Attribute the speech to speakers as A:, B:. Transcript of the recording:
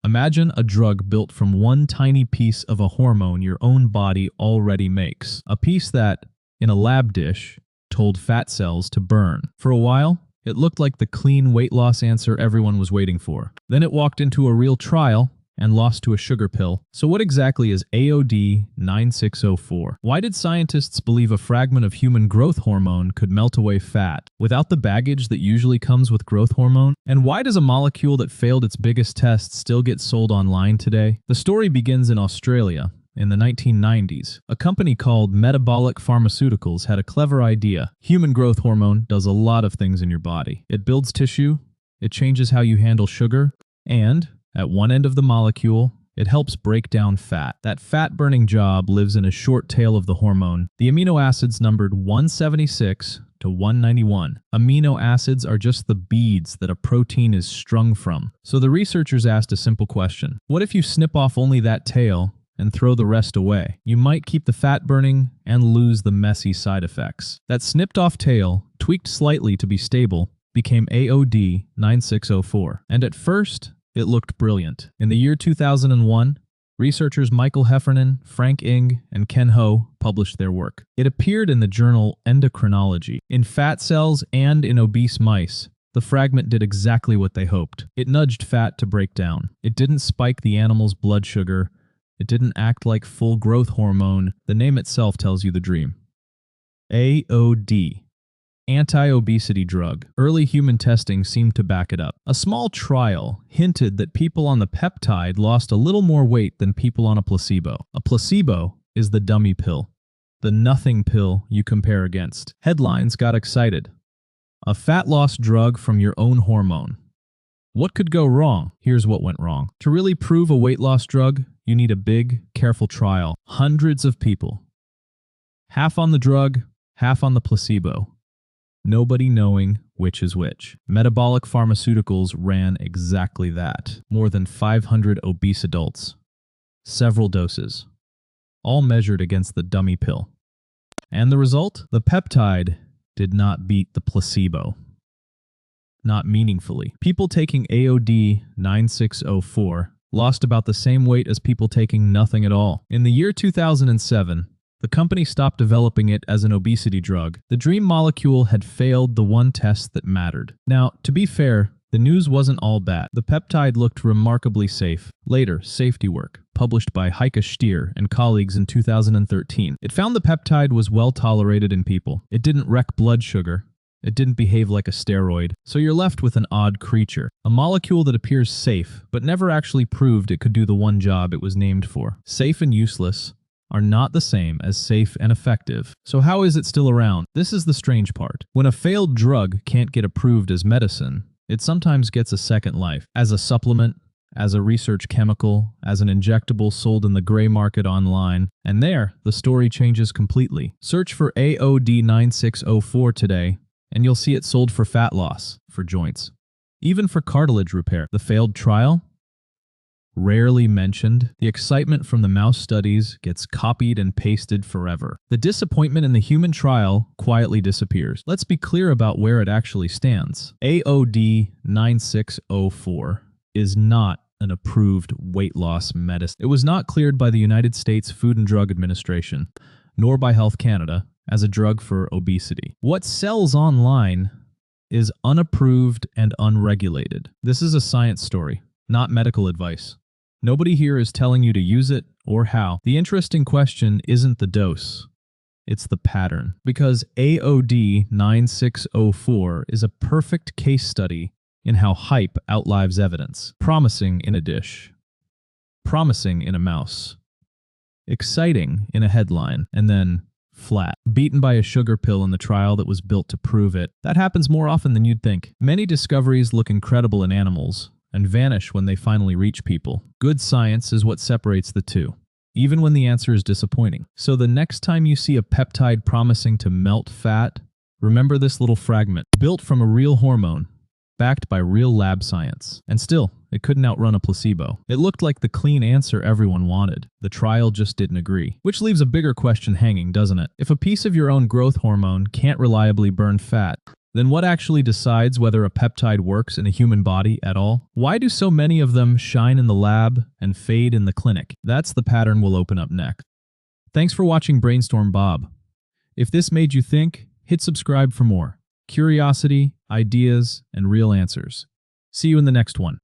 A: Imagine a drug built from one tiny piece of a hormone your own body already makes. A piece that, in a lab dish, told fat cells to burn. For a while, it looked like the clean weight loss answer everyone was waiting for. Then it walked into a real trial and lost to a sugar pill. So what exactly is AOD-9604? Why did scientists believe a fragment of human growth hormone could melt away fat without the baggage that usually comes with growth hormone? And why does a molecule that failed its biggest test still get sold online today? The story begins in Australia. In the 1990s, a company called Metabolic Pharmaceuticals had a clever idea. Human growth hormone does a lot of things in your body. It builds tissue, it changes how you handle sugar, and at one end of the molecule, it helps break down fat. That fat-burning job lives in a short tail of the hormone. The amino acids numbered 176 to 191. Amino acids are just the beads that a protein is strung from. So the researchers asked a simple question. What if you snip off only that tail and throw the rest away? You might keep the fat burning and lose the messy side effects. That snipped-off tail, tweaked slightly to be stable, became AOD-9604. And at first, it looked brilliant. In the year 2001, researchers Michael Heffernan, Frank Ng, and Ken Ho published their work. It appeared in the journal Endocrinology. In fat cells and in obese mice, the fragment did exactly what they hoped. It nudged fat to break down. It didn't spike the animal's blood sugar. It didn't act like full growth hormone. The name itself tells you the dream. AOD. Anti-obesity drug. Early human testing seemed to back it up. A small trial hinted that people on the peptide lost a little more weight than people on a placebo. A placebo is the dummy pill, the nothing pill you compare against. Headlines got excited. A fat loss drug from your own hormone. What could go wrong? Here's what went wrong. To really prove a weight loss drug, you need a big, careful trial. Hundreds of people. Half on the drug, half on the placebo. Nobody knowing which is which. Metabolic Pharmaceuticals ran exactly that. More than 500 obese adults. Several doses. All measured against the dummy pill. And the result? The peptide did not beat the placebo. Not meaningfully. People taking AOD-9604 lost about the same weight as people taking nothing at all. In the year 2007, the company stopped developing it as an obesity drug. The dream molecule had failed the one test that mattered. Now, to be fair, the news wasn't all bad. The peptide looked remarkably safe. Later, safety work, published by Heike Stier and colleagues in 2013. It found the peptide was well tolerated in people. It didn't wreck blood sugar. It didn't behave like a steroid. So you're left with an odd creature. A molecule that appears safe, but never actually proved it could do the one job it was named for. Safe and useless are not the same as safe and effective. So how is it still around? This is the strange part. When a failed drug can't get approved as medicine, it sometimes gets a second life. As a supplement, as a research chemical, as an injectable sold in the gray market online. And there, the story changes completely. Search for AOD-9604 today, and you'll see it sold for fat loss, for joints, even for cartilage repair. The failed trial? Rarely mentioned. The excitement from the mouse studies gets copied and pasted forever. The disappointment in the human trial quietly disappears. Let's be clear about where it actually stands. AOD-9604 is not an approved weight loss medicine. It was not cleared by the United States Food and Drug Administration, nor by Health Canada, as a drug for obesity. What sells online is unapproved and unregulated. This is a science story, not medical advice. Nobody here is telling you to use it or how. The interesting question isn't the dose, it's the pattern. Because AOD-9604 is a perfect case study in how hype outlives evidence. Promising in a dish. Promising in a mouse. Exciting in a headline. And then flat. Beaten by a sugar pill in the trial that was built to prove it. That happens more often than you'd think. Many discoveries look incredible in animals and vanish when they finally reach people. Good science is what separates the two, even when the answer is disappointing. So the next time you see a peptide promising to melt fat, remember this little fragment, built from a real hormone, backed by real lab science. And still, it couldn't outrun a placebo. It looked like the clean answer everyone wanted. The trial just didn't agree. Which leaves a bigger question hanging, doesn't it? If a piece of your own growth hormone can't reliably burn fat, Then what actually decides whether a peptide works in a human body at all? Why do so many of them shine in the lab and fade in the clinic? That's the pattern we'll open up next. Thanks for watching Brainstorm Bob. If this made you think, hit subscribe for more curiosity, ideas, and real answers. See you in the next one.